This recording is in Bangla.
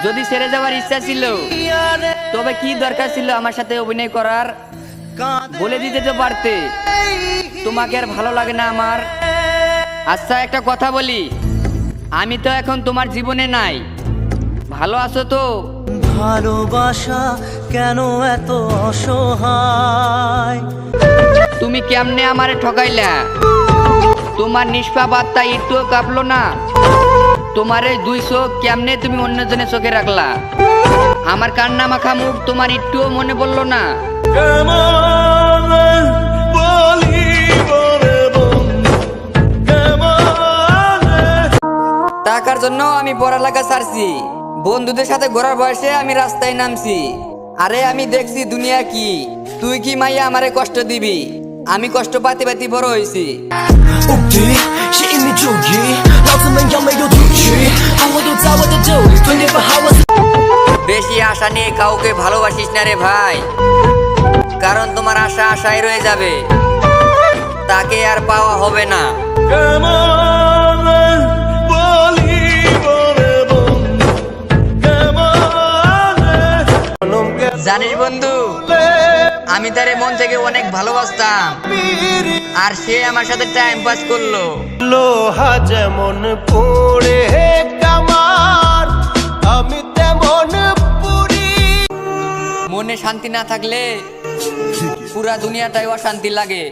যদি ছেড়ে যাওয়ার ইচ্ছা ছিল তবে কি দরকার ছিল আমার সাথে অভিনয় করার? বলে দিতে তো পারতে তোমাকে আর ভালো লাগে না আমার। আচ্ছা একটা কথা বলি, আমি তো এখন তোমার জীবনে নাই, ভালো আছো তো? ভালোবাসা কেন এত অসহায়? তুমি কেমনে আমারে ঠকাইলা? তোমার নিষ্পাপ আত্মা একটুও কাঁপলো না? তোমার এই দুই চোখ কেমনে তুমি অন্যজনের চোখে রাখলা? আমার কান্না মাখা মুখ তোমার একটুও মনে পড়লো না? টাকার জন্য আমি পড়ালেখা ছাড়ছি, বন্ধুদের সাথে ঘোরার বয়সে আমি রাস্তায় নামছি। আরে আমি দেখছি দুনিয়া কি, তুই কি মাইয়া আমারে কষ্ট দিবি? আমি কষ্ট পাতি পাতি বড় হয়েছি। বেশি আশা নিয়ে কাউকে ভালোবাসিস না রে ভাই, কারণ তোমার আশা আশায় রয়ে যাবে, তাকে আর পাওয়া হবে না। জানিস বন্ধু, আমি তারে মন থেকে অনেক ভালোবাসতাম, আর সে আমার সাথে টাইম পাস করলো। লোহা যেমন পড়ে কামার, আমি তেমন পুরি। মনে শান্তি না থাকলে পুরা দুনিয়াটাই অশান্তি লাগে।